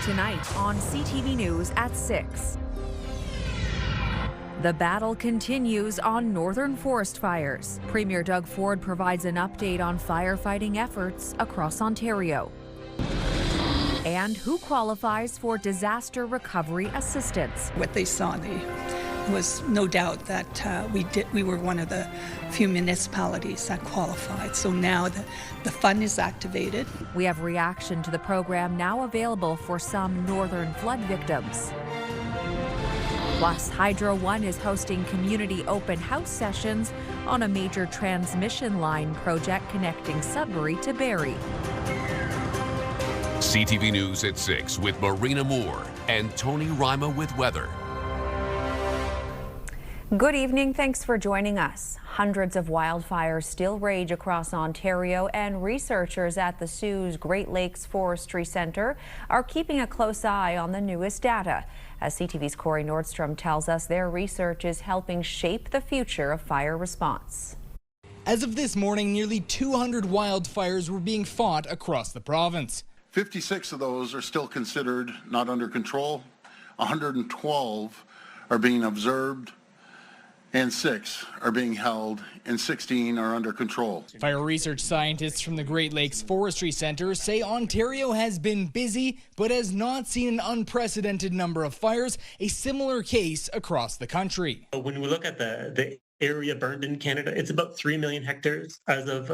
tonight on CTV News at 6. The battle continues on northern forest fires. Premier Doug Ford provides an update on firefighting efforts across Ontario. And who qualifies for disaster recovery assistance. What they saw, there was no doubt that we were one of the few municipalities that qualified. So now the fund is activated. We have reaction to the program now available for some northern flood victims. Plus, Hydro One is hosting community open house sessions on a major transmission line project connecting Sudbury to Barrie. CTV News at 6 with Marina Moore and Tony Rima with weather. Good evening. Thanks for joining us. Hundreds of wildfires still rage across Ontario, and researchers at the Sault's Great Lakes Forestry Centre are keeping a close eye on the newest data. As CTV's Corey Nordstrom tells us, their research is helping shape the future of fire response. As of this morning, nearly 200 wildfires were being fought across the province. 56 of those are still considered not under control. 112 are being observed, and 6 are being held, and 16 are under control. Fire research scientists from the Great Lakes Forestry Centre say Ontario has been busy, but has not seen an unprecedented number of fires, a similar case across the country. When we look at the area burned in Canada, it's about 3 million hectares as of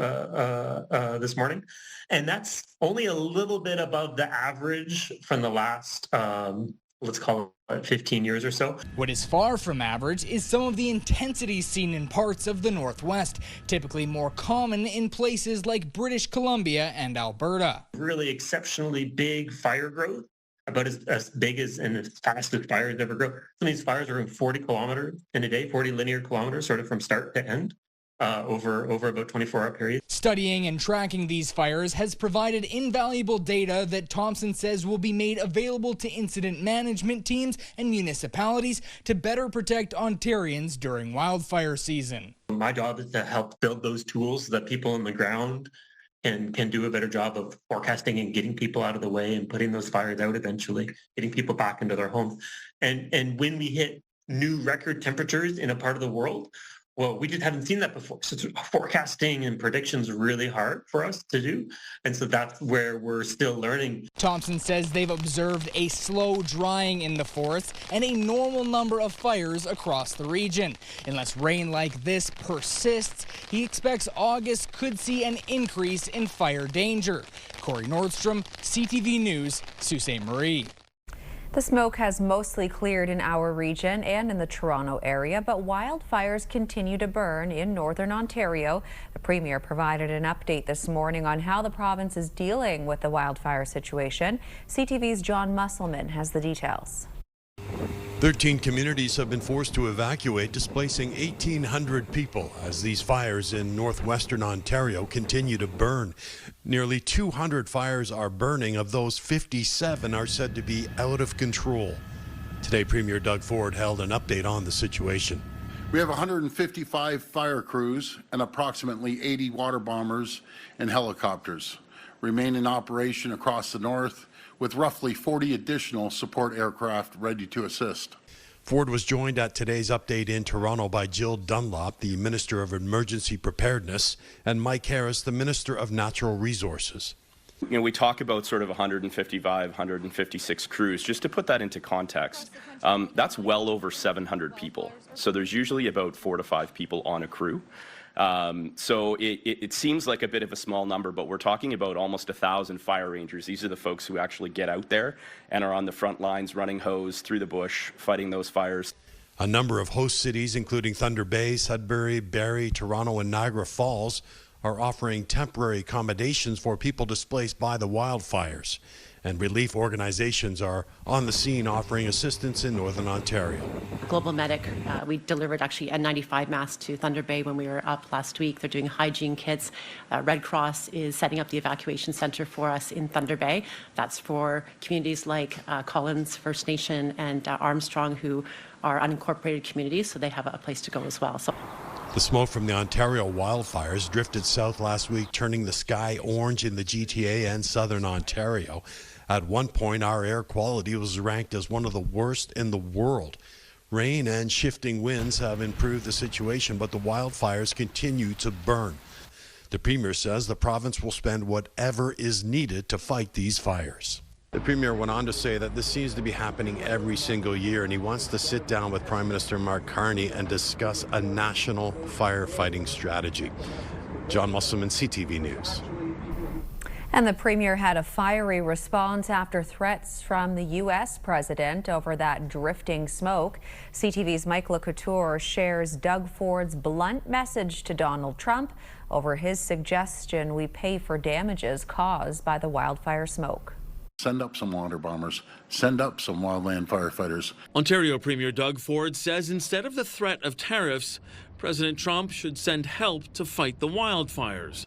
this morning. And that's only a little bit above the average from the last, let's call it 15 years or so. What is far from average is some of the intensity seen in parts of the Northwest, typically more common in places like British Columbia and Alberta. Really exceptionally big fire growth, about as big as and as fast as fires ever grow. Some of these fires are in 40 kilometers in a day, 40 linear kilometers, sort of from start to end. Over about 24-hour period. Studying and tracking these fires has provided invaluable data that Thompson says will be made available to incident management teams and municipalities to better protect Ontarians during wildfire season. My job is to help build those tools so that people on the ground can do a better job of forecasting and getting people out of the way and putting those fires out eventually, getting people back into their homes. And when we hit new record temperatures in a part of the world, well, we just haven't seen that before. So forecasting and predictions are really hard for us to do. And so that's where we're still learning. Thompson says they've observed a slow drying in the forest and a normal number of fires across the region. Unless rain like this persists, he expects August could see an increase in fire danger. Corey Nordstrom, CTV News, Sault Ste. Marie. The smoke has mostly cleared in our region and in the Toronto area, but wildfires continue to burn in northern Ontario. The Premier provided an update this morning on how the province is dealing with the wildfire situation. CTV's John Musselman has the details. 13 communities have been forced to evacuate, displacing 1,800 people as these fires in northwestern Ontario continue to burn. Nearly 200 fires are burning. Of those, 57 are said to be out of control. Today, Premier Doug Ford held an update on the situation. We have 155 fire crews and approximately 80 water bombers and helicopters remain in operation across the north, with roughly 40 additional support aircraft ready to assist. Ford was joined at today's update in Toronto by Jill Dunlop, the Minister of Emergency Preparedness, and Mike Harris, the Minister of Natural Resources. You know, we talk about sort of 155, 156 crews. Just to put that into context, that's well over 700 people. So there's usually about 4 to 5 people on a crew. So it seems like a bit of a small number, but we're talking about almost 1,000 fire rangers. These are the folks who actually get out there and are on the front lines running hose through the bush, fighting those fires. A number of host cities, including Thunder Bay, Sudbury, Barrie, Toronto, and Niagara Falls, are offering temporary accommodations for people displaced by the wildfires. And relief organizations are on the scene offering assistance in Northern Ontario. Global Medic, we delivered actually N95 masks to Thunder Bay when we were up last week. They're doing hygiene kits. Red Cross is setting up the evacuation center for us in Thunder Bay. That's for communities like Collins First Nation and Armstrong, who are unincorporated communities, so they have a place to go as well. The smoke from the Ontario wildfires drifted south last week, turning the sky orange in the GTA and southern Ontario. At one point, our air quality was ranked as one of the worst in the world. Rain and shifting winds have improved the situation, but the wildfires continue to burn. The Premier says the province will spend whatever is needed to fight these fires. The Premier went on to say that this seems to be happening every single year, and he wants to sit down with Prime Minister Mark Carney and discuss a national firefighting strategy. John Musselman, CTV News. And the Premier had a fiery response after threats from the U.S. president over that drifting smoke. CTV's Mike LeCouture shares Doug Ford's blunt message to Donald Trump over his suggestion we pay for damages caused by the wildfire smoke. Send up some water bombers. Send up some wildland firefighters. Ontario Premier Doug Ford says instead of the threat of tariffs, President Trump should send help to fight the wildfires.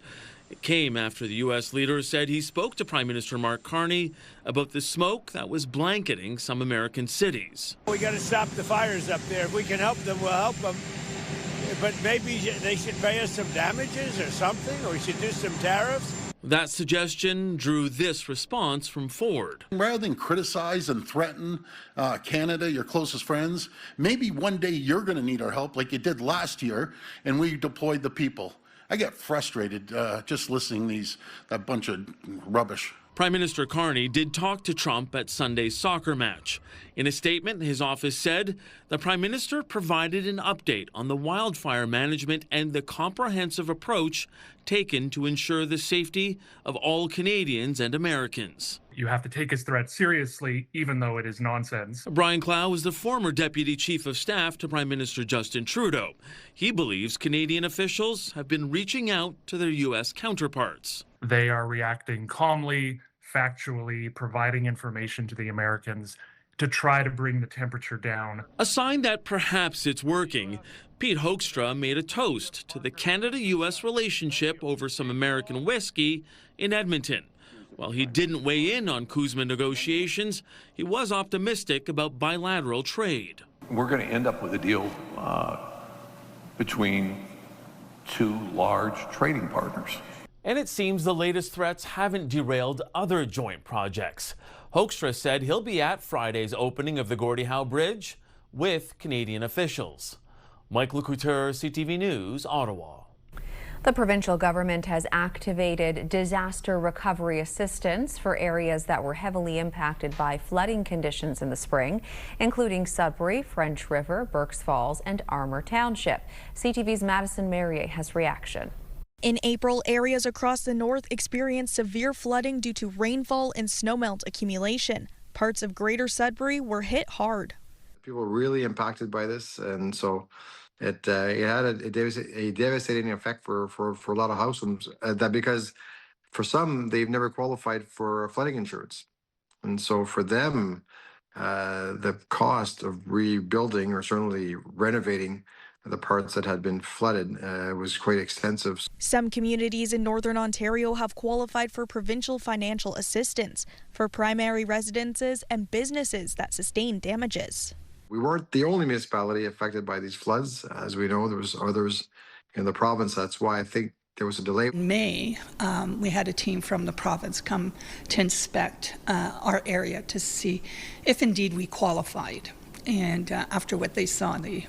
It came after the U.S. leader said he spoke to Prime Minister Mark Carney about the smoke that was blanketing some American cities. We got to stop the fires up there. If we can help them, we'll help them. But maybe they should pay us some damages or something, or we should do some tariffs. That suggestion drew this response from Ford. Rather than criticize and threaten Canada, your closest friends, maybe one day you're going to need our help like you did last year, and we deployed the people. I get frustrated just listening to that bunch of rubbish. Prime Minister Carney did talk to Trump at Sunday's soccer match. In a statement, his office said the Prime Minister provided an update on the wildfire management and the comprehensive approach taken to ensure the safety of all Canadians and Americans. You have to take his threat seriously, even though it is nonsense. Brian Clow is the former Deputy Chief of Staff to Prime Minister Justin Trudeau. He believes Canadian officials have been reaching out to their U.S. counterparts. They are reacting calmly, factually, providing information to the Americans to try to bring the temperature down. A sign that perhaps it's working. Pete Hoekstra made a toast to the Canada-U.S. relationship over some American whiskey in Edmonton. While he didn't weigh in on CUSMA negotiations, he was optimistic about bilateral trade. We're going to end up with a deal between two large trading partners. And it seems the latest threats haven't derailed other joint projects. Hoekstra said he'll be at Friday's opening of the Gordie Howe Bridge with Canadian officials. Mike LeCouture, CTV News, Ottawa. The provincial government has activated disaster recovery assistance for areas that were heavily impacted by flooding conditions in the spring, including Sudbury, French River, Berks Falls, and Armour Township. CTV's Madison Merrier has reaction. In April, areas across the north experienced severe flooding due to rainfall and snowmelt accumulation. Parts of Greater Sudbury were hit hard. People were really impacted by this, and so it had a devastating effect for a lot of households. That because for some, they've never qualified for flooding insurance, and so for them, the cost of rebuilding or certainly renovating the parts that had been flooded was quite extensive. Some communities in Northern Ontario have qualified for provincial financial assistance for primary residences and businesses that sustained damages. We weren't the only municipality affected by these floods. As we know, there was others in the province. That's why I think there was a delay. In May, we had a team from the province come to inspect our area to see if indeed we qualified. And after what they saw, there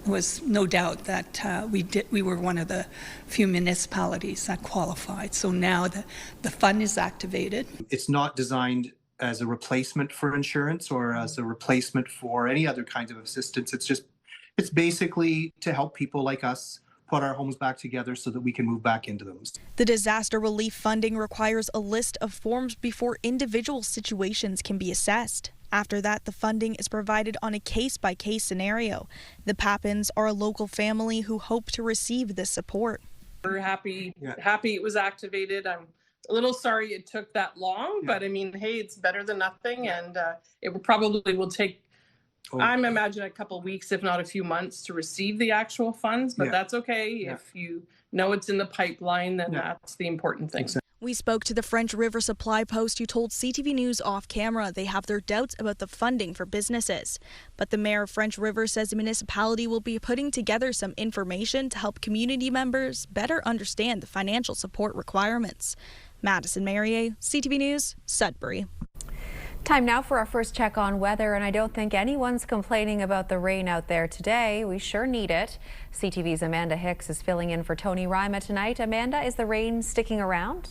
was no doubt that we were one of the few municipalities that qualified. So now the fund is activated. It's not designed as a replacement for insurance or as a replacement for any other kind of assistance. It's basically to help people like us put our homes back together so that we can move back into them. The disaster relief funding requires a list of forms before individual situations can be assessed. After that, the funding is provided on a case-by-case scenario. The Pappins are a local family who hope to receive this support. We're happy it was activated. I'm a little sorry it took that long, but I mean, hey, it's better than nothing, and it probably will take, I'm imagining, a couple of weeks, if not a few months, to receive the actual funds, but that's okay. If you know it's in the pipeline, then that's the important thing. We spoke to the French River Supply Post, who told CTV News off camera they have their doubts about the funding for businesses. But the mayor of French River says the municipality will be putting together some information to help community members better understand the financial support requirements. Madison Merrier, CTV News, Sudbury. Time now for our first check on weather, and I don't think anyone's complaining about the rain out there today. We sure need it. CTV's Amanda Hicks is filling in for Tony Rima tonight. Amanda, is the rain sticking around?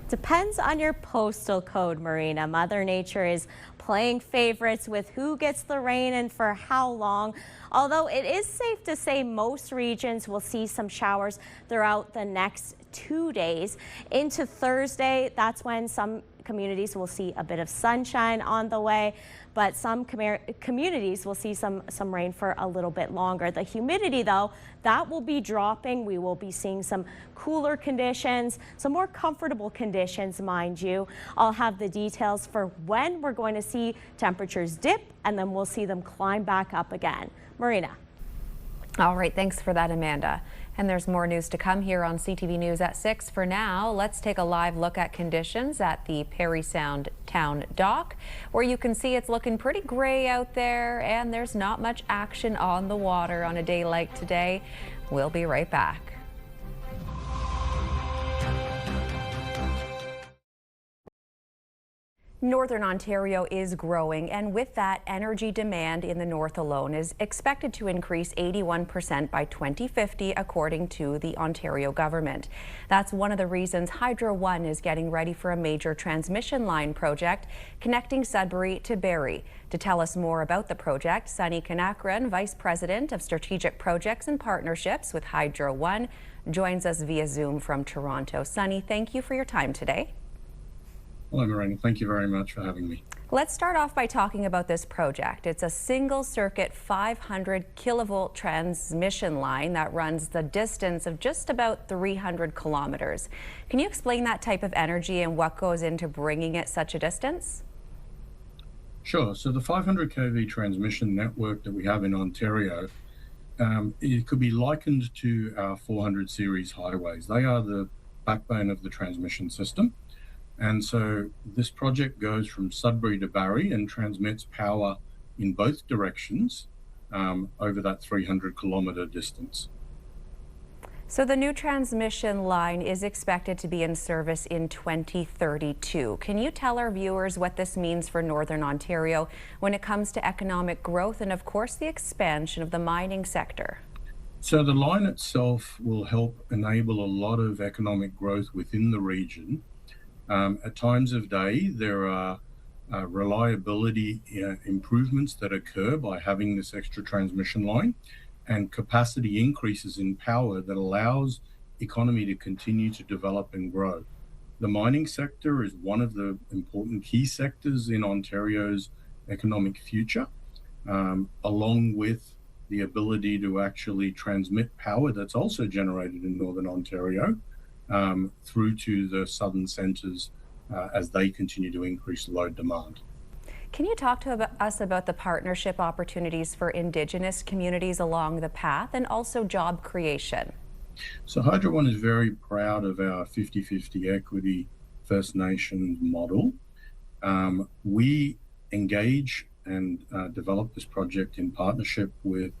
Depends on your postal code, Marina. Mother Nature is playing favorites with who gets the rain and for how long. Although it is safe to say most regions will see some showers throughout the next 2 days. Into Thursday, that's when some communities will see a bit of sunshine on the way, but some communities will see some rain for a little bit longer. The humidity, though, that will be dropping. We will be seeing some cooler conditions, some more comfortable conditions, mind you. I'll have the details for when we're going to see temperatures dip, and then we'll see them climb back up again. Marina. All right, thanks for that, Amanda. And there's more news to come here on CTV News at 6. For now, let's take a live look at conditions at the Parry Sound Town Dock, where you can see it's looking pretty gray out there and there's not much action on the water on a day like today. We'll be right back. Northern Ontario is growing, and with that, energy demand in the north alone is expected to increase 81% by 2050, according to the Ontario government. That's one of the reasons Hydro One is getting ready for a major transmission line project connecting Sudbury to Barrie. To tell us more about the project, Sunny Kanakran, Vice President of Strategic Projects and Partnerships with Hydro One, joins us via Zoom from Toronto. Sunny, thank you for your time today. Hello, Marina. Thank you very much for having me. Let's start off by talking about this project. It's a single circuit 500 kilovolt transmission line that runs the distance of just about 300 kilometers. Can you explain that type of energy and what goes into bringing it such a distance? Sure. So the 500 kV transmission network that we have in Ontario, it could be likened to our 400 series highways. They are the backbone of the transmission system. And so this project goes from Sudbury to Barrie and transmits power in both directions over that 300 kilometer distance. So the new transmission line is expected to be in service in 2032. Can you tell our viewers what this means for Northern Ontario when it comes to economic growth and, of course, the expansion of the mining sector? So the line itself will help enable a lot of economic growth within the region. At times of day, there are reliability improvements that occur by having this extra transmission line and capacity increases in power that allows economy to continue to develop and grow. The mining sector is one of the important key sectors in Ontario's economic future, along with the ability to actually transmit power that's also generated in Northern Ontario through to the southern centres as they continue to increase load demand. Can you talk to us about the partnership opportunities for Indigenous communities along the path and also job creation? So Hydro One is very proud of our 50-50 equity First Nations model. We engage and develop this project in partnership with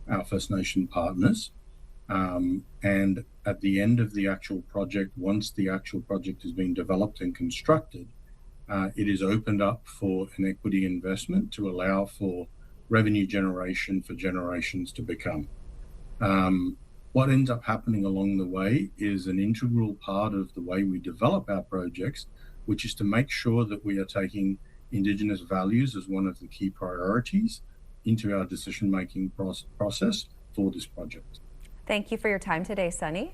our First Nation partners. And at the end of the actual project, once the actual project has been developed and constructed, it is opened up for an equity investment to allow for revenue generation for generations to become. What ends up happening along the way is an integral part of the way we develop our projects, which is to make sure that we are taking Indigenous values as one of the key priorities into our decision-making process for this project. Thank you for your time today, Sunny.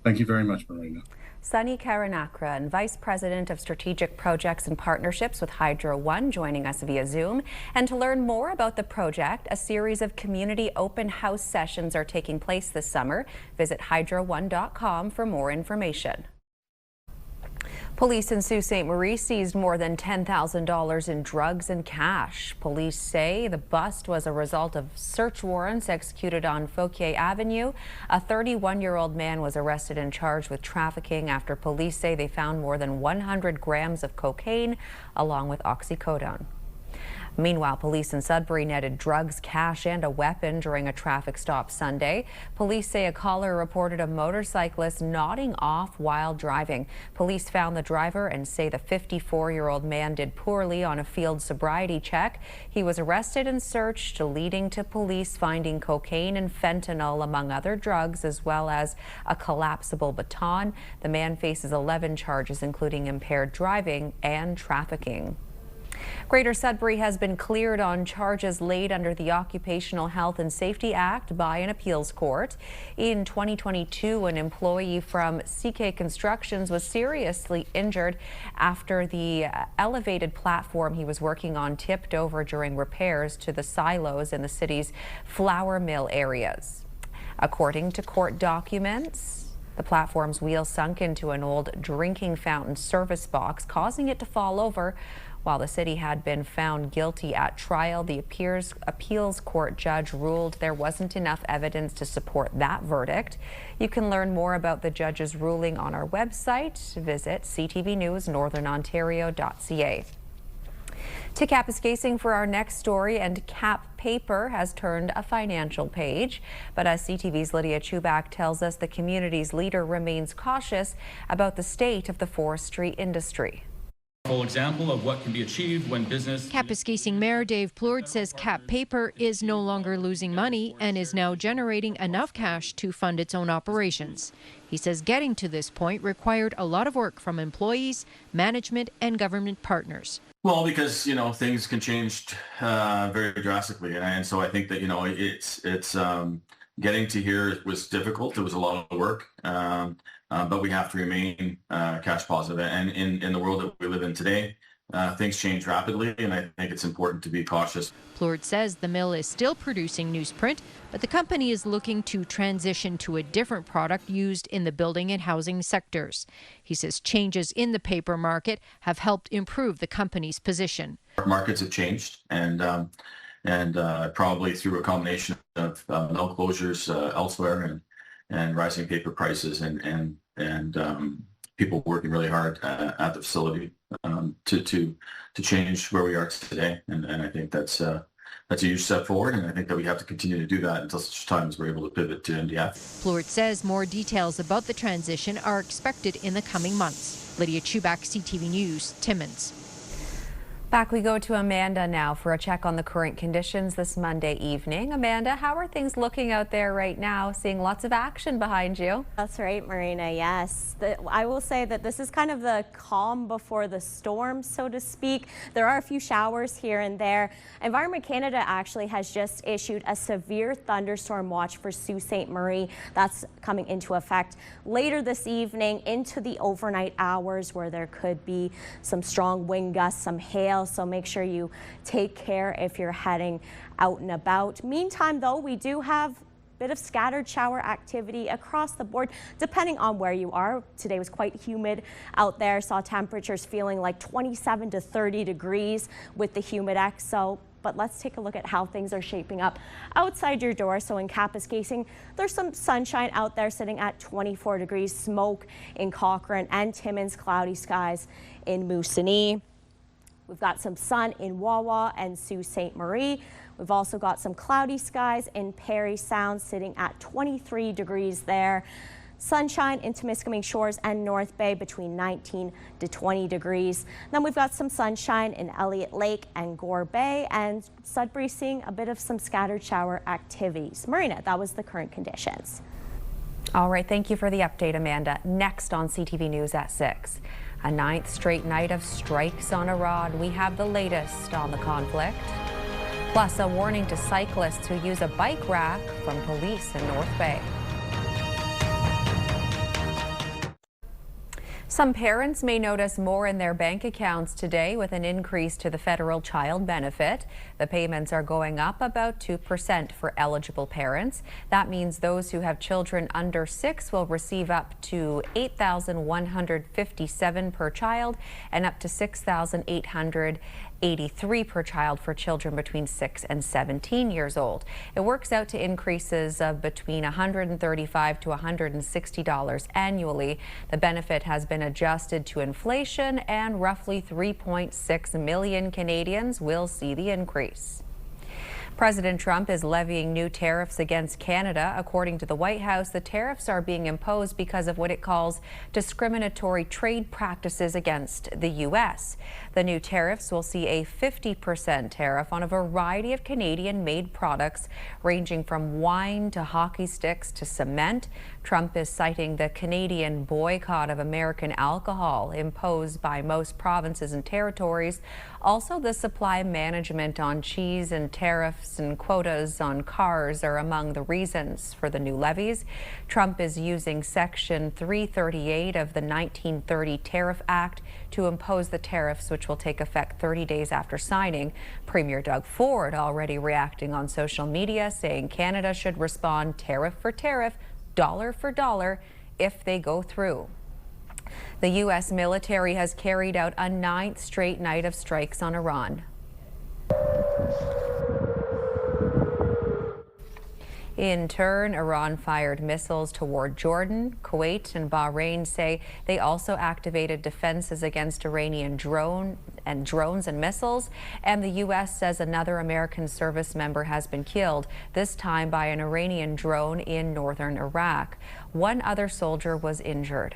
Thank you very much, Marina. Sunny Karanakran, Vice President of Strategic Projects and Partnerships with Hydro One, joining us via Zoom. And to learn more about the project, a series of community open house sessions are taking place this summer. Visit hydroone.com for more information. Police in Sault Ste. Marie seized more than $10,000 in drugs and cash. Police say the bust was a result of search warrants executed on Fauquier Avenue. A 31-year-old man was arrested and charged with trafficking after police say they found more than 100 grams of cocaine along with oxycodone. Meanwhile, police in Sudbury netted drugs, cash, and a weapon during a traffic stop Sunday. Police say a caller reported a motorcyclist nodding off while driving. Police found the driver and say the 54-year-old man did poorly on a field sobriety check. He was arrested and searched, leading to police finding cocaine and fentanyl, among other drugs, as well as a collapsible baton. The man faces 11 charges, including impaired driving and trafficking. Greater Sudbury has been cleared on charges laid under the Occupational Health and Safety Act by an appeals court. In 2022, an employee from CK Constructions was seriously injured after the elevated platform he was working on tipped over during repairs to the silos in the city's flour mill areas. According to court documents, the platform's wheel sunk into an old drinking fountain service box, causing it to fall over. While the city had been found guilty at trial, the appeals court judge ruled there wasn't enough evidence to support that verdict. You can learn more about the judge's ruling on our website. Visit ctvnewsnorthernontario.ca. To Kapuskasing for our next story, and Cap Paper has turned a financial page. But as CTV's Lydia Chubak tells us, the community's leader remains cautious about the state of the forestry industry. Full example of what can be achieved when business. Kapuskasing Mayor Dave Plourde says Cap Paper is no longer losing money and is now generating enough cash to fund its own operations. He says getting to this point required a lot of work from employees, management, and government partners. Well, because things can change very drastically, and so I think that it's getting to here was difficult. It was a lot of work. But we have to remain cash positive. And in the world that we live in today, things change rapidly, and I think it's important to be cautious. Plourde says the mill is still producing newsprint, but the company is looking to transition to a different product used in the building and housing sectors. He says changes in the paper market have helped improve the company's position. Markets have changed, and probably through a combination of mill closures elsewhere and rising paper prices and people working really hard at the facility to change where we are today. And I think that's a huge step forward, and I think that we have to continue to do that until such time as we're able to pivot to MDF. Plourde says more details about the transition are expected in the coming months. Lydia Chubak, CTV News, Timmins. Back we go to Amanda now for a check on the current conditions this Monday evening. Amanda, how are things looking out there right now? Seeing lots of action behind you. That's right, Marina, yes. I will say that this is kind of the calm before the storm, so to speak. There are a few showers here and there. Environment Canada actually has just issued a severe thunderstorm watch for Sault Ste. Marie. That's coming into effect later this evening into the overnight hours, where there could be some strong wind gusts, some hail. So make sure you take care if you're heading out and about. Meantime, though, we do have a bit of scattered shower activity across the board, depending on where you are. Today was quite humid out there. Saw temperatures feeling like 27 to 30 degrees with the humidex. But let's take a look at how things are shaping up outside your door. So in Kapuskasing, there's some sunshine out there sitting at 24 degrees, smoke in Cochrane, and Timmins, cloudy skies in Moosonee. We've got some sun in Wawa and Sault Ste. Marie. We've also got some cloudy skies in Parry Sound, sitting at 23 degrees there. Sunshine in Temiskaming Shores and North Bay between 19 to 20 degrees. Then we've got some sunshine in Elliott Lake and Gore Bay, and Sudbury seeing a bit of some scattered shower activities. Marina, that was the current conditions. All right, thank you for the update, Amanda. Next on CTV News at 6. A 9th straight night of strikes on a rod. We have the latest on the conflict. Plus, a warning to cyclists who use a bike rack from police in North Bay. Some parents may notice more in their bank accounts today with an increase to the federal child benefit. The payments are going up about 2% for eligible parents. That means those who have children under 6 will receive up to $8,157 per child and up to $6,883 per child for children between 6 and 17 years old. It works out to increases of between $135 to $160 annually. The benefit has been adjusted to inflation, and roughly 3.6 million Canadians will see the increase. President Trump is levying new tariffs against Canada. According to the White House, the tariffs are being imposed because of what it calls discriminatory trade practices against the U.S. The new tariffs will see a 50% tariff on a variety of Canadian-made products, ranging from wine to hockey sticks to cement. Trump is citing the Canadian boycott of American alcohol imposed by most provinces and territories. Also, the supply management on cheese and tariffs and quotas on cars are among the reasons for the new levies. Trump is using Section 338 of the 1930 Tariff Act to impose the tariffs, which will take effect 30 days after signing. Premier Doug Ford already reacting on social media, saying Canada should respond tariff for tariff, dollar for dollar, if they go through. The U.S. military has carried out a 9th straight night of strikes on Iran. In turn, Iran fired missiles toward Jordan. Kuwait and Bahrain say they also activated defenses against Iranian drones and missiles. And the U.S. says another American service member has been killed, this time by an Iranian drone in northern Iraq. One other soldier was injured.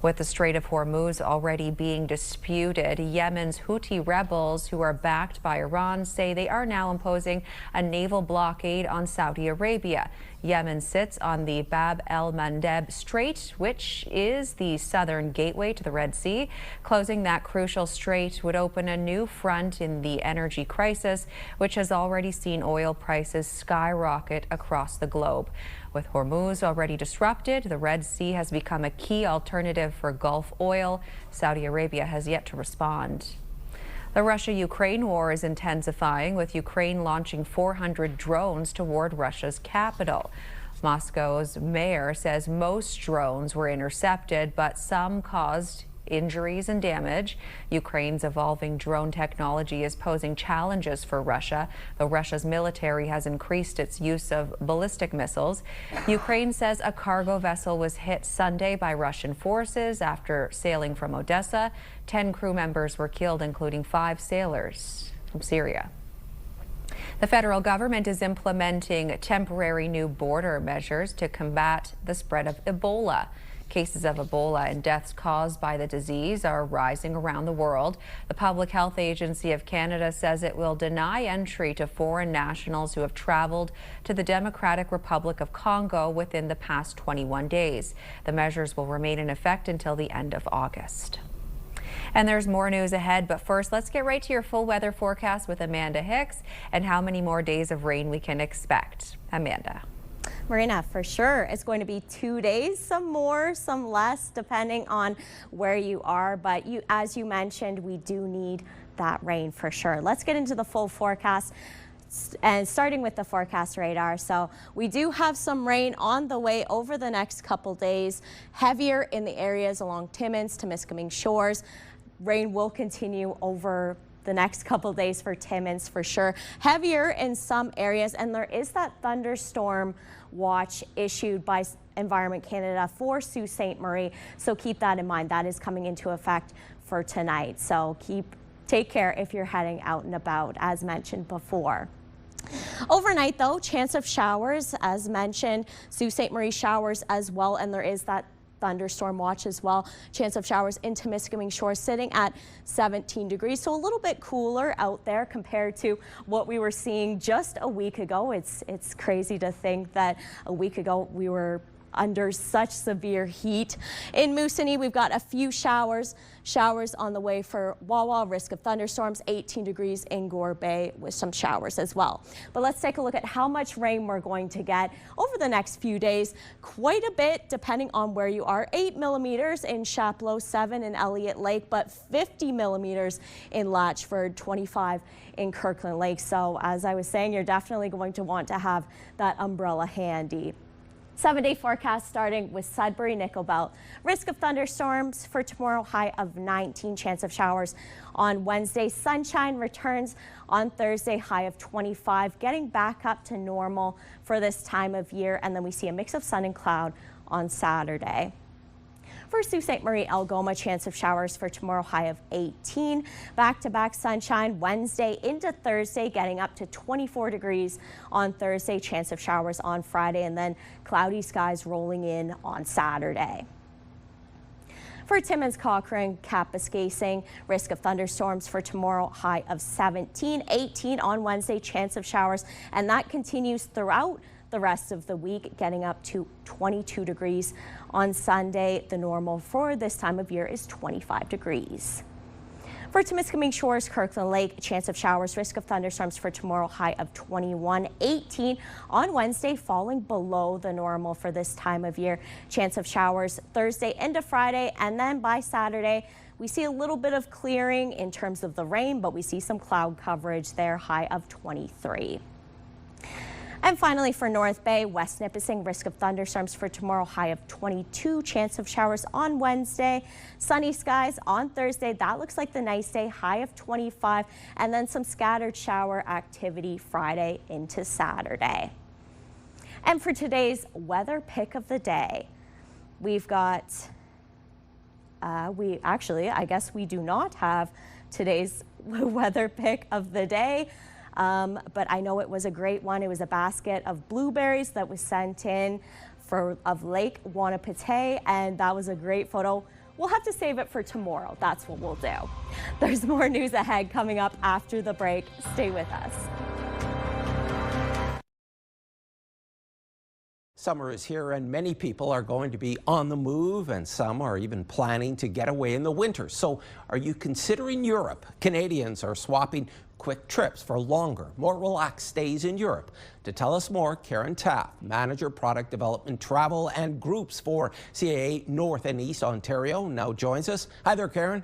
With the Strait of Hormuz already being disputed, Yemen's Houthi rebels, who are backed by Iran, say they are now imposing a naval blockade on Saudi Arabia. Yemen sits on the Bab el-Mandeb Strait, which is the southern gateway to the Red Sea. Closing that crucial strait would open a new front in the energy crisis, which has already seen oil prices skyrocket across the globe. With Hormuz already disrupted, the Red Sea has become a key alternative for Gulf oil. Saudi Arabia has yet to respond. The Russia-Ukraine war is intensifying, with Ukraine launching 400 drones toward Russia's capital. Moscow's mayor says most drones were intercepted, but some caused injuries and damage. Ukraine's evolving drone technology is posing challenges for Russia, though Russia's military has increased its use of ballistic missiles. Ukraine says a cargo vessel was hit Sunday by Russian forces after sailing from Odessa. 10 crew members were killed, including 5 sailors from Syria. The federal government is implementing temporary new border measures to combat the spread of Ebola. Cases of Ebola and deaths caused by the disease are rising around the world. The Public Health Agency of Canada says it will deny entry to foreign nationals who have traveled to the Democratic Republic of Congo within the past 21 days. The measures will remain in effect until the end of August. And there's more news ahead, but first, let's get right to your full weather forecast with Amanda Hicks and how many more days of rain we can expect. Amanda. Marina, for sure, it's going to be 2 days, some more, some less, depending on where you are. But as you mentioned, we do need that rain for sure. Let's get into the full forecast. And starting with the forecast radar, so we do have some rain on the way over the next couple days, heavier in the areas along Timmins, Temiskaming Shores. Rain will continue over the next couple days for Timmins for sure. Heavier in some areas, and there is that thunderstorm watch issued by Environment Canada for Sault Ste. Marie. So keep that in mind. That is coming into effect for tonight. So take care if you're heading out and about, as mentioned before. Overnight, though, chance of showers, as mentioned, Sault Ste. Marie showers as well, and there is that thunderstorm watch as well. Chance of showers in Temiskaming Shores sitting at 17 degrees, so a little bit cooler out there compared to what we were seeing just a week ago. It's crazy to think that a week ago we were under such severe heat. In Moosonee, we've got a few showers on the way for Wawa, risk of thunderstorms, 18 degrees in Gore Bay with some showers as well. But let's take a look at how much rain we're going to get over the next few days. Quite a bit depending on where you are. 8 millimeters in Chapleau, 7 in Elliott Lake, but 50 millimeters in Latchford, 25 in Kirkland Lake. So as I was saying, you're definitely going to want to have that umbrella handy. 7-day forecast starting with Sudbury, Nickel Belt. Risk of thunderstorms for tomorrow, high of 19. Chance of showers on Wednesday. Sunshine returns on Thursday, high of 25. Getting back up to normal for this time of year. And then we see a mix of sun and cloud on Saturday. For Sault Ste. Marie, Algoma, chance of showers for tomorrow, high of 18. Back-to-back sunshine Wednesday into Thursday, getting up to 24 degrees on Thursday. Chance of showers on Friday, and then cloudy skies rolling in on Saturday. For Timmins, Cochrane, Kapuskasing, risk of thunderstorms for tomorrow, high of 17, 18 on Wednesday, chance of showers, and that continues throughout the rest of the week, getting up to 22 degrees on Sunday. The normal for this time of year is 25 degrees. For Timiskaming Shores, Kirkland Lake, chance of showers, risk of thunderstorms for tomorrow, high of 21, 18 on Wednesday, falling below the normal for this time of year. Chance of showers Thursday into Friday, and then by Saturday, we see a little bit of clearing in terms of the rain, but we see some cloud coverage there, high of 23. And finally, for North Bay, West Nipissing, risk of thunderstorms for tomorrow, high of 22, chance of showers on Wednesday. Sunny skies on Thursday. That looks like the nice day, high of 25, and then some scattered shower activity Friday into Saturday. And for today's weather pick of the day, we've got, I guess we do not have today's weather pick of the day. But I know it was a great one. It was a basket of blueberries that was sent in of Lake Wanapitei, and that was a great photo. We'll have to save it for tomorrow. That's what we'll do. There's more news ahead coming up after the break. Stay with us. Summer is here and many people are going to be on the move, and some are even planning to get away in the winter. So are you considering Europe? Canadians are swapping quick trips for longer, more relaxed stays in Europe. To tell us more, Karen Taft, Manager Product Development, Travel and Groups for CAA North and East Ontario, now joins us. Hi there, Karen.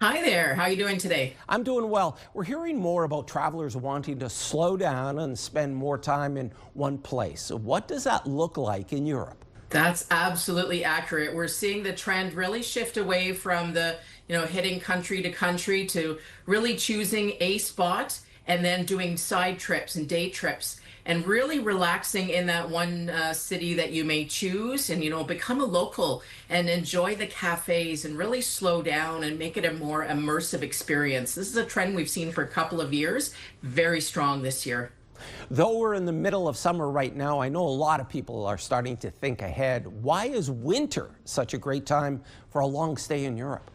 Hi there. How are you doing today? I'm doing well. We're hearing more about travelers wanting to slow down and spend more time in one place. So what does that look like in Europe? That's absolutely accurate. We're seeing the trend really shift away from the, hitting country to country to really choosing a spot and then doing side trips and day trips and really relaxing in that one city that you may choose and, become a local and enjoy the cafes and really slow down and make it a more immersive experience. This is a trend we've seen for a couple of years, very strong this year. Though we're in the middle of summer right now, I know a lot of people are starting to think ahead. Why is winter such a great time for a long stay in Europe?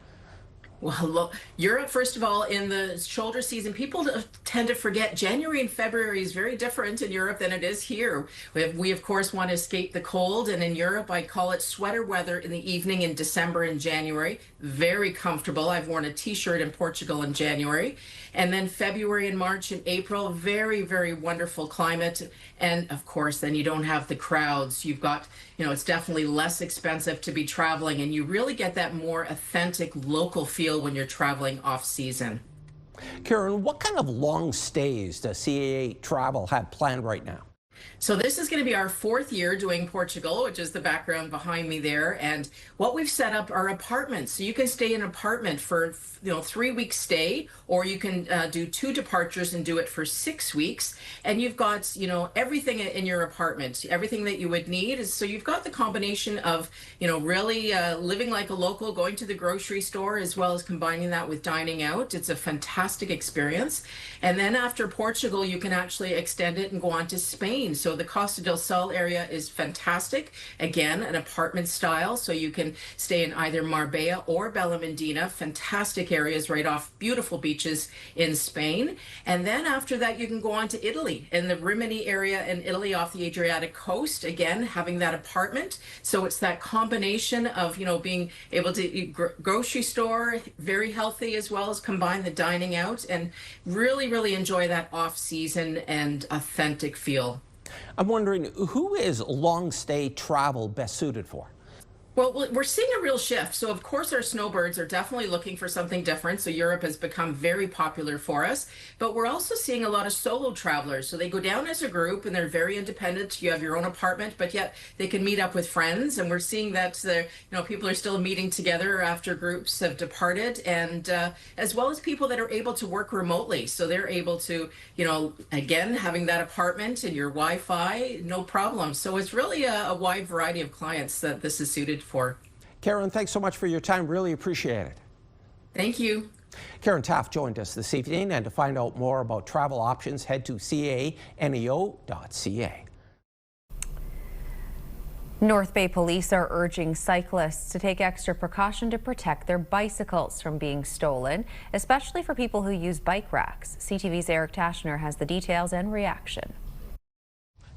Well, Europe, first of all, in the shoulder season, people tend to forget January and February is very different in Europe than it is here. We of course, want to escape the cold. And in Europe, I call it sweater weather in the evening in December and January. Very comfortable. I've worn a t-shirt in Portugal in January. And then February and March and April, very, very wonderful climate. And of course, then you don't have the crowds. You've got, it's definitely less expensive to be traveling, and you really get that more authentic local feel when you're traveling off season. Karen, what kind of long stays does CAA Travel have planned right now? So this is going to be our 4th year doing Portugal, which is the background behind me there. And what we've set up are apartments. So you can stay in an apartment for 3-week stay, or you can do 2 departures and do it for 6 weeks. And you've got, everything in your apartment, everything that you would need. So you've got the combination of, really living like a local, going to the grocery store, as well as combining that with dining out. It's a fantastic experience. And then after Portugal, you can actually extend it and go on to Spain. So the Costa del Sol area is fantastic. Again, an apartment style. So you can stay in either Marbella or Bellamandina. Fantastic areas right off beautiful beaches in Spain. And then after that, you can go on to Italy, in the Rimini area in Italy off the Adriatic coast. Again, having that apartment. So it's that combination of, being able to eat grocery store, very healthy, as well as combine the dining out and really, really enjoy that off season and authentic feel. I'm wondering, who is long stay travel best suited for? Well, we're seeing a real shift. So, of course, our snowbirds are definitely looking for something different. So Europe has become very popular for us. But we're also seeing a lot of solo travelers. So they go down as a group and they're very independent. You have your own apartment, but yet they can meet up with friends. And we're seeing that people are still meeting together after groups have departed, and as well as people that are able to work remotely. So they're able to, again, having that apartment and your Wi-Fi, no problem. So it's really a wide variety of clients that this is suited for. Karen, thanks so much for your time. Really appreciate it. Thank you. Karen Taft joined us this evening, and to find out more about travel options, head to caneo.ca. North Bay police are urging cyclists to take extra precaution to protect their bicycles from being stolen, especially for people who use bike racks. CTV's Eric Tashner has the details and reaction.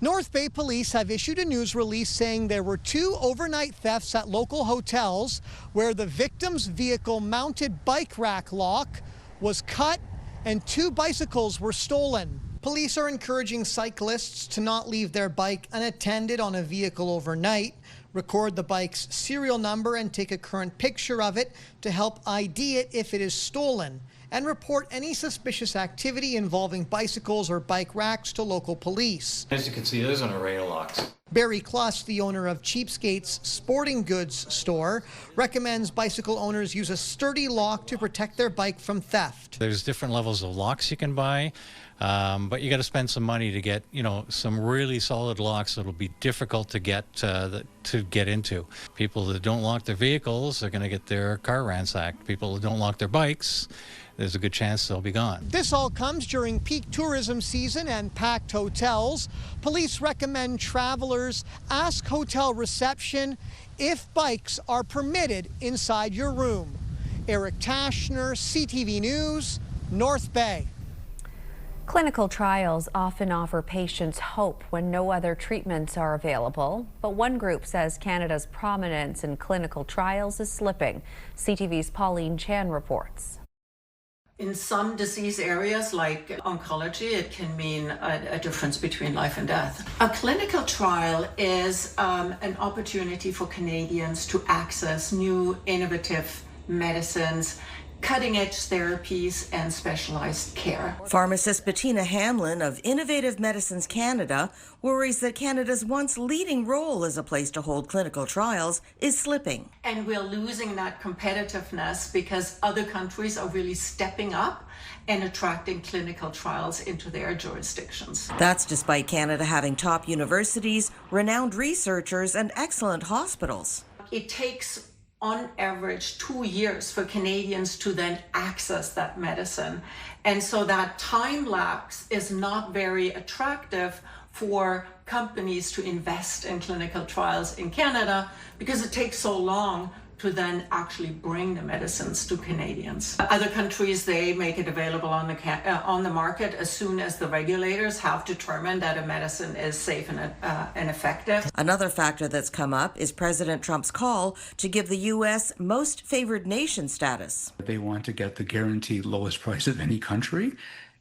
North Bay police have issued a news release saying there were 2 overnight thefts at local hotels where the victim's vehicle-mounted bike rack lock was cut and 2 bicycles were stolen. Police are encouraging cyclists to not leave their bike unattended on a vehicle overnight, record the bike's serial number and take a current picture of it to help ID it if it is stolen, and report any suspicious activity involving bicycles or bike racks to local police. As you can see, there's an array of locks. Barry Kluss, the owner of Cheapskate's sporting goods store, recommends bicycle owners use a sturdy lock to protect their bike from theft. There's different levels of locks you can buy, but you got to spend some money to get, some really solid locks that'll be difficult to get into. People that don't lock their vehicles are going to get their car ransacked. People that don't lock their bikes, there's a good chance they'll be gone. This all comes during peak tourism season and packed hotels. Police recommend travelers ask hotel reception if bikes are permitted inside your room. Eric Tashner, CTV News, North Bay. Clinical trials often offer patients hope when no other treatments are available, but one group says Canada's prominence in clinical trials is slipping. CTV's Pauline Chan reports. In some disease areas like oncology, it can mean a difference between life and death. A clinical trial is an opportunity for Canadians to access new innovative medicines, cutting-edge therapies and specialized care. Pharmacist Bettina Hamlin of Innovative Medicines Canada worries that Canada's once leading role as a place to hold clinical trials is slipping. And we're losing that competitiveness because other countries are really stepping up and attracting clinical trials into their jurisdictions. That's despite Canada having top universities, renowned researchers, and excellent hospitals. It takes on average 2 years for Canadians to then access that medicine. And so that time lapse is not very attractive for companies to invest in clinical trials in Canada because it takes so long to then actually bring the medicines to Canadians. Other countries, they make it available on the market as soon as the regulators have determined that a medicine is safe and effective. Another factor that's come up is President Trump's call to give the U.S. most favored nation status. They want to get the guaranteed lowest price of any country,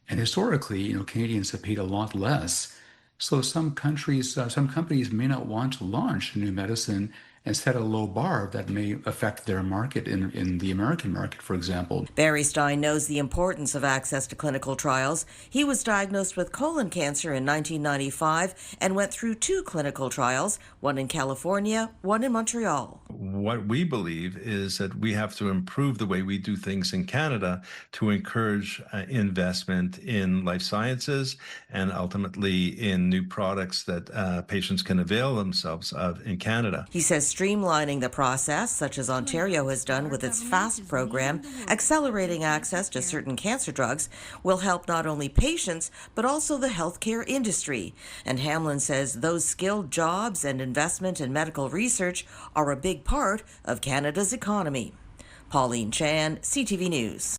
and historically, Canadians have paid a lot less. So some companies may not want to launch a new medicine and set a low bar that may affect their market in the American market, for example. Barry Stein knows the importance of access to clinical trials. He was diagnosed with colon cancer in 1995 and went through 2 clinical trials, one in California, one in Montreal. What we believe is that we have to improve the way we do things in Canada to encourage investment in life sciences and ultimately in new products that patients can avail themselves of in Canada. He says streamlining the process, such as Ontario has done with its FAST program, accelerating access to certain cancer drugs, will help not only patients, but also the healthcare industry. And Hamlin says those skilled jobs and investment in medical research are a big part of Canada's economy. Pauline Chan, CTV News.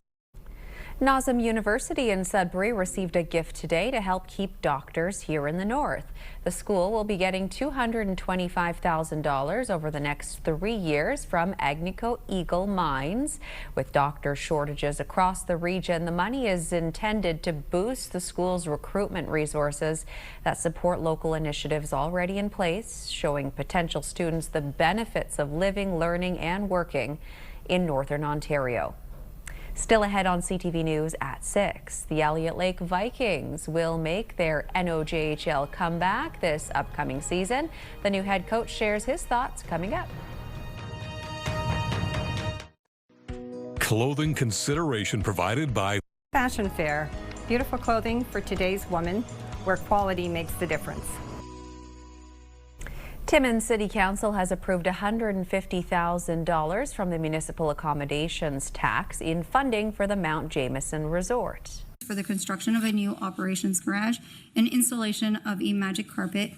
Nazem University in Sudbury received a gift today to help keep doctors here in the north. The school will be getting $225,000 over the next 3 years from Agnico Eagle Mines. With doctor shortages across the region, the money is intended to boost the school's recruitment resources that support local initiatives already in place, showing potential students the benefits of living, learning, and working in Northern Ontario. Still ahead on CTV News at 6, the Elliott Lake Vikings will make their NOJHL comeback this upcoming season. The new head coach shares his thoughts coming up. Clothing consideration provided by Fashion Fair. Beautiful clothing for today's woman, where quality makes the difference. Timmins City Council has approved $150,000 from the municipal accommodations tax in funding for the Mount Jameson Resort. For the construction of a new operations garage and installation of a magic carpet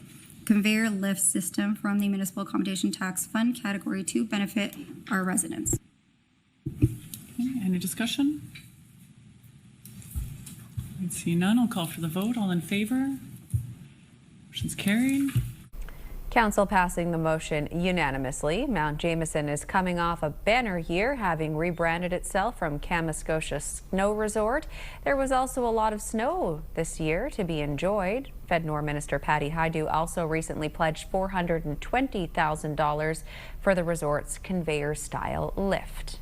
conveyor lift system from the municipal accommodation tax fund category to benefit our residents. Any discussion? I see none. I'll call for the vote. All in favor? Motion's carried. Council passing the motion unanimously. Mount Jameson is coming off a banner year, having rebranded itself from Kamoskosha Snow Resort. There was also a lot of snow this year to be enjoyed. FedNor Minister Patty Hajdu also recently pledged $420,000 for the resort's conveyor-style lift.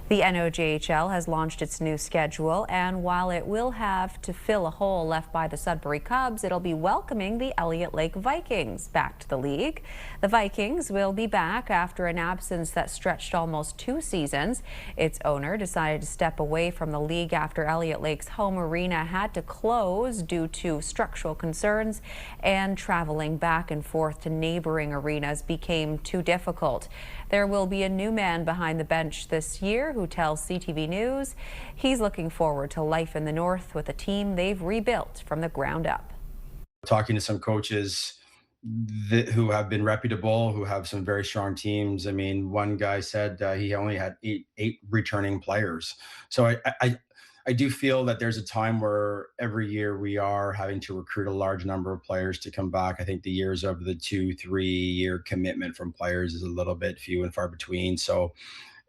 The NOJHL has launched its new schedule, and while it will have to fill a hole left by the Sudbury Cubs, it'll be welcoming the Elliott Lake Vikings back to the league. The Vikings will be back after an absence that stretched almost 2 seasons. Its owner decided to step away from the league after Elliott Lake's home arena had to close due to structural concerns, and traveling back and forth to neighboring arenas became too difficult. There will be a new man behind the bench this year who tells CTV News he's looking forward to life in the North with a team they've rebuilt from the ground up. Talking to some coaches who have been reputable, who have some very strong teams. I mean, one guy said he only had eight returning players. So I do feel that there's a time where every year we are having to recruit a large number of players to come back. I think the years of the 2-3 year commitment from players is a little bit few and far between. So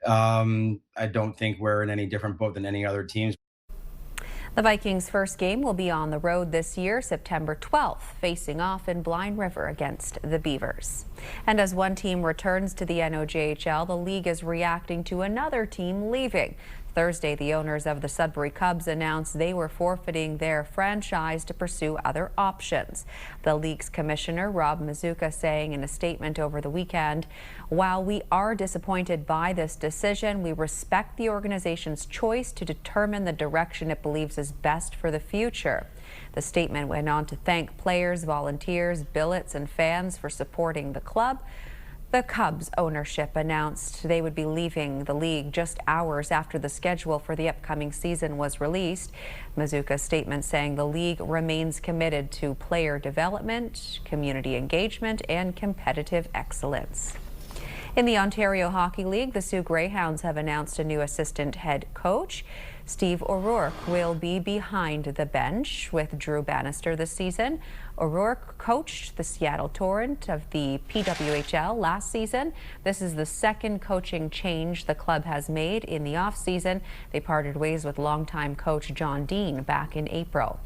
I don't think we're in any different boat than any other teams. The Vikings' first game will be on the road this year, September 12th, facing off in Blind River against the Beavers. And as one team returns to the NOJHL, the league is reacting to another team leaving. Thursday, the owners of the Sudbury Cubs announced they were forfeiting their franchise to pursue other options. The league's commissioner, Rob Mazuka, saying in a statement over the weekend, "While we are disappointed by this decision, we respect the organization's choice to determine the direction it believes is best for the future." The statement went on to thank players, volunteers, billets, and fans for supporting the club. The Cubs ownership announced they would be leaving the league just hours after the schedule for the upcoming season was released. Mazuka's statement saying the league remains committed to player development, community engagement, and competitive excellence. In the Ontario Hockey League, the Sioux Greyhounds have announced a new assistant head coach. Steve O'Rourke will be behind the bench with Drew Bannister this season. O'Rourke coached the Seattle Torrent of the PWHL last season. This is the second coaching change the club has made in the offseason. They parted ways with longtime coach John Dean back in April.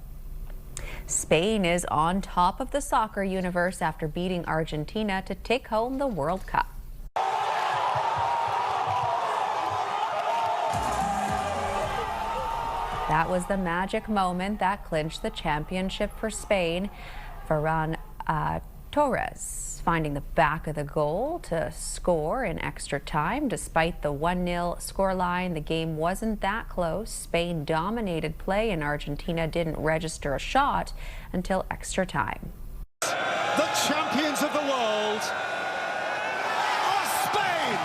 Spain is on top of the soccer universe after beating Argentina to take home the World Cup. That was the magic moment that clinched the championship for Spain. Ferran Torres finding the back of the goal to score in extra time. Despite the 1-0 scoreline, the game wasn't that close. Spain dominated play and Argentina didn't register a shot until extra time. The champions of the world are Spain!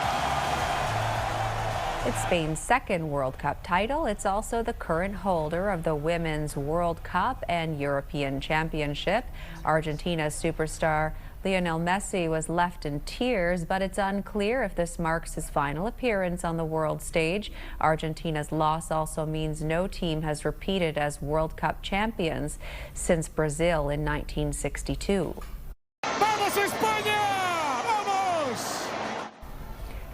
It's Spain's second World Cup title. It's also the current holder of the Women's World Cup and European Championship. Argentina's superstar Lionel Messi was left in tears, but it's unclear if this marks his final appearance on the world stage. Argentina's loss also means no team has repeated as World Cup champions since Brazil in 1962. Vamos España! Vamos!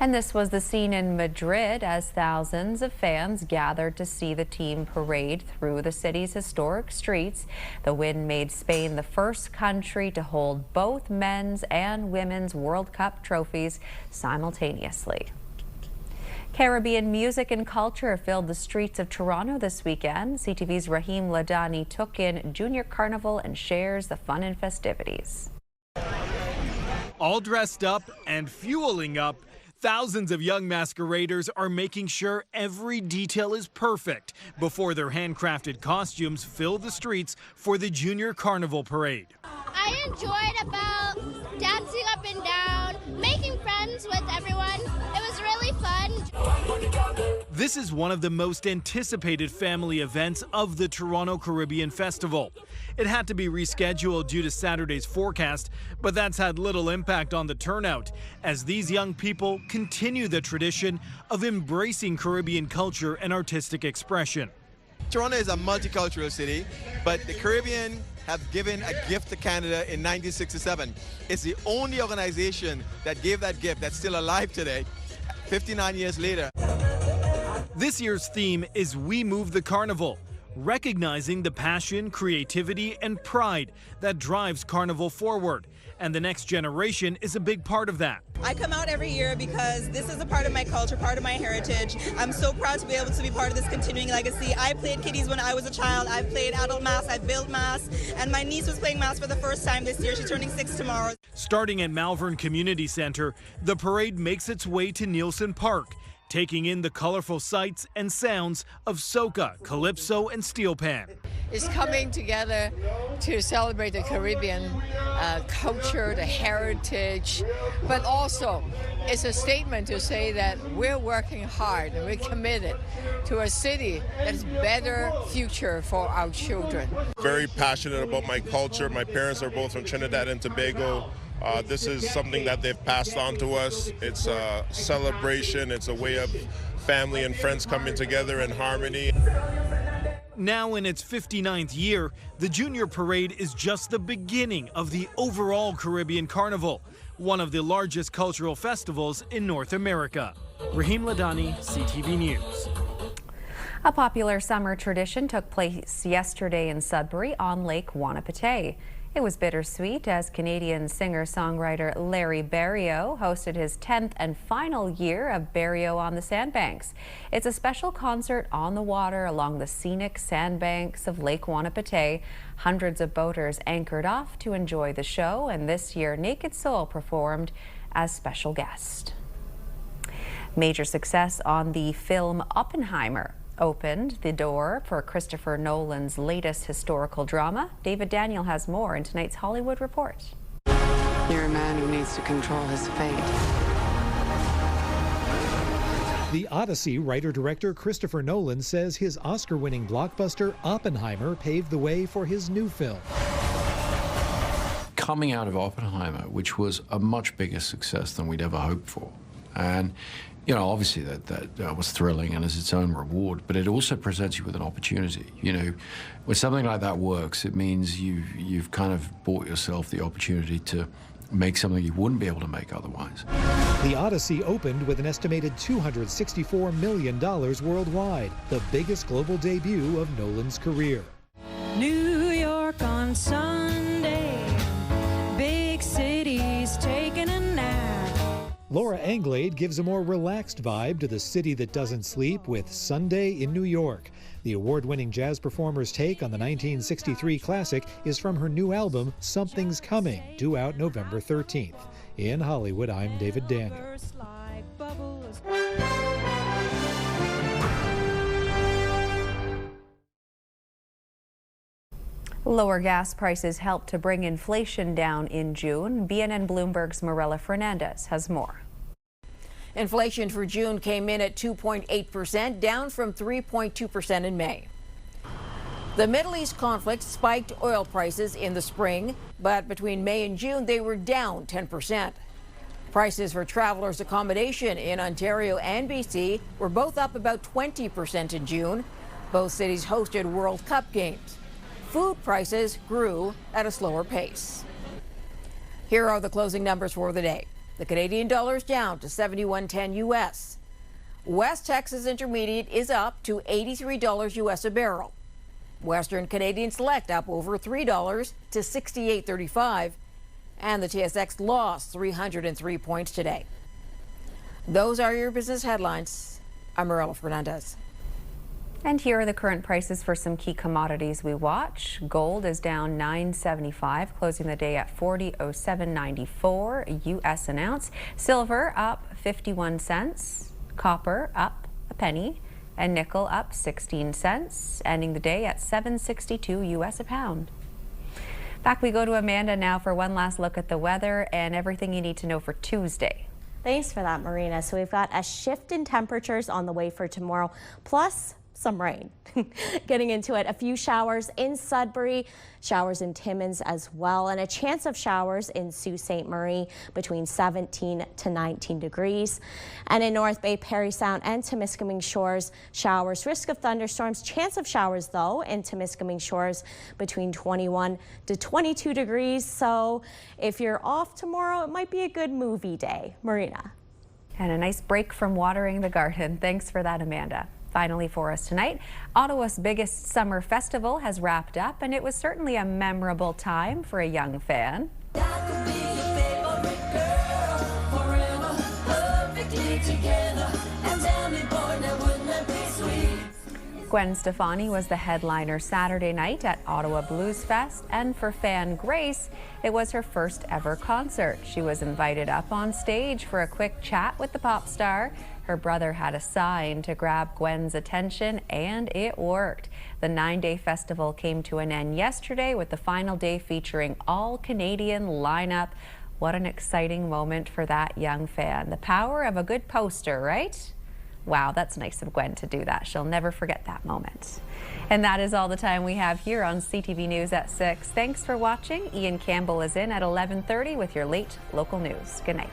And this was the scene in Madrid as thousands of fans gathered to see the team parade through the city's historic streets. The win made Spain the first country to hold both men's and women's World Cup trophies simultaneously. Caribbean music and culture filled the streets of Toronto this weekend. CTV's Rahim Ladani took in Junior Carnival and shares the fun and festivities. All dressed up and fueling up, Thousands of young masqueraders are making sure every detail is perfect before their handcrafted costumes fill the streets for the Junior Carnival Parade. I enjoyed about dancing up and down, making friends with everyone. It was really fun. This is one of the most anticipated family events of the Toronto Caribbean Festival. It had to be rescheduled due to Saturday's forecast, but that's had little impact on the turnout as these young people continue the tradition of embracing Caribbean culture and artistic expression. Toronto is a multicultural city, but the Caribbean have given a gift to Canada in 1967. It's the only organization that gave that gift that's still alive today, 59 years later. This year's theme is We Move the Carnival, recognizing the passion, creativity, and pride that drives Carnival forward. And the next generation is a big part of that. I come out every year because this is a part of my culture, part of my heritage. I'm so proud to be able to be part of this continuing legacy. I played kiddies when I was a child. I played adult mass, I built mass, and my niece was playing mass for the first time this year. She's turning 6 tomorrow. Starting at Malvern Community Centre, the parade makes its way to Nielsen Park, taking in the colorful sights and sounds of soca, calypso, and steel pan. It's coming together to celebrate the Caribbean culture, the heritage, but also it's a statement to say that we're working hard and we're committed to a city that's better future for our children. Very passionate about my culture. My parents are both from Trinidad and Tobago. This is something that they've passed on to us. It's a celebration. It's a way of family and friends coming together in harmony. Now in its 59th year, the Junior Parade is just the beginning of the overall Caribbean Carnival, one of the largest cultural festivals in North America. Rahim Ladani, CTV News. A popular summer tradition took place yesterday in Sudbury on Lake Wanapitei. It was bittersweet as Canadian singer-songwriter Larry Berrio hosted his 10th and final year of Berrio on the Sandbanks. It's a special concert on the water along the scenic sandbanks of Lake Wanapitei. Hundreds of boaters anchored off to enjoy the show, and this year Naked Soul performed as special guest. Major success on the film Oppenheimer opened the door for Christopher Nolan's latest historical drama. David Daniel has more in tonight's Hollywood Report. You're a man who needs to control his fate. The Odyssey writer-director Christopher Nolan says his Oscar-winning blockbuster Oppenheimer paved the way for his new film. Coming out of Oppenheimer, which was a much bigger success than we'd ever hoped for, and you know, obviously that was thrilling and is its own reward, but it also presents you with an opportunity. You know, when something like that works, it means you've kind of bought yourself the opportunity to make something you wouldn't be able to make otherwise. The Odyssey opened with an estimated $264 million worldwide, the biggest global debut of Nolan's career. New York on Sunday, big cities taking a nap. Laura Anglade gives a more relaxed vibe to the city that doesn't sleep with Sunday in New York. The award-winning jazz performer's take on the 1963 classic is from her new album, Something's Coming, due out November 13th. In Hollywood, I'm David Daniel. Lower gas prices helped to bring inflation down in June. BNN Bloomberg's Marilla Fernandez has more. Inflation for June came in at 2.8%, down from 3.2% in May. The Middle East conflict spiked oil prices in the spring, but between May and June, they were down 10%. Prices for travelers' accommodation in Ontario and BC were both up about 20% in June. Both cities hosted World Cup games. Food prices grew at a slower pace. Here are the closing numbers for the day. The Canadian dollar is down to 71.10 US. West Texas Intermediate is up to $83 US a barrel. Western Canadian Select up over $3 to $68.35. And the TSX lost 303 points today. Those are your business headlines. I'm Marilla Fernandez. And here are the current prices for some key commodities we watch. Gold is down $9.75, closing the day at $40.0794 US an ounce. Silver up 51 cents. Copper up a penny. And nickel up 16 cents, ending the day at $7.62 US a pound. Back we go to Amanda now for one last look at the weather and everything you need to know for Tuesday. Thanks for that, Marina. So we've got a shift in temperatures on the way for tomorrow, plus some rain. Getting into it, a few showers in Sudbury, showers in Timmins as well, and a chance of showers in Sault Ste. Marie between 17 to 19 degrees. And in North Bay, Parry Sound and Temiskaming Shores, showers, risk of thunderstorms, chance of showers though in Temiskaming Shores between 21 to 22 degrees. So if you're off tomorrow, it might be a good movie day. Marina. And a nice break from watering the garden. Thanks for that, Amanda. Finally for us tonight, Ottawa's biggest summer festival has wrapped up, and it was certainly a memorable time for a young fan. Gwen Stefani was the headliner Saturday night at Ottawa Blues Fest, and for fan Grace, it was her first ever concert. She was invited up on stage for a quick chat with the pop star. Her brother had a sign to grab Gwen's attention, and it worked. The 9-day festival came to an end yesterday with the final day featuring all Canadian lineup. What an exciting moment for that young fan. The power of a good poster, right? Wow, that's nice of Gwen to do that. She'll never forget that moment. And that is all the time we have here on CTV News at 6. Thanks for watching. Ian Campbell is in at 11:30 with your late local news. Good night.